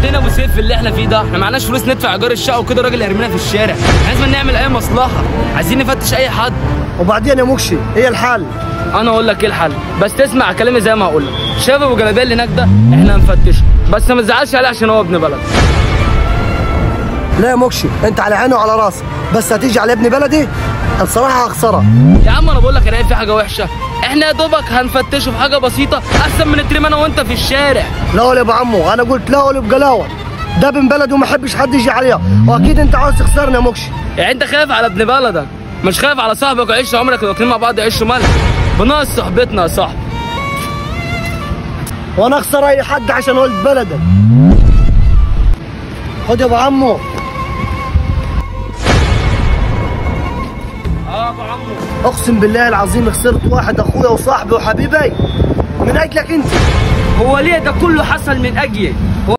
بعدين ابو سيف اللي احنا فيه ده، احنا معناش فلوس ندفع ايجار الشقه وكده الراجل هيرمينا في الشارع، لازم نعمل اي مصلحه، عايزين نفتش اي حد. وبعدين يا مكشي ايه الحل؟ انا اقول لك ايه الحل، بس تسمع كلامي زي ما هقول لك. شايف ابو جلابيه اللي هناك ده احنا هنفتشه، بس ما تزعلش عليه عشان هو ابن بلد. لا يا مكشي انت على عيني وعلى راسي، بس هتيجي على ابن بلدي الصراحه هخسرها. يا عم انا بقول لك انا في حاجه وحشه، احنا يا دوبك هنفتشه في حاجه بسيطه احسن من نترمي انا وانت في الشارع. لا يا ابو عمو، انا قلت لا ولا بقلاوه، ده ابن بلدي وما احبش حد يجي عليها، واكيد انت عاوز تخسرني يا مكشي. يعني انت خايف على ابن بلدك، مش خايف على صاحبك وعيش عمرك واكلين مع بعض عيش وملح. بناقص صحبتنا يا صاحبي. وانا اخسر اي حد عشان ولد بلدك. خد يا ابو عمو. ابو عمو اقسم بالله العظيم خسرت واحد اخويا وصاحبي وحبيبي من اجلك انت. هو ليه ده كله حصل من اجلي؟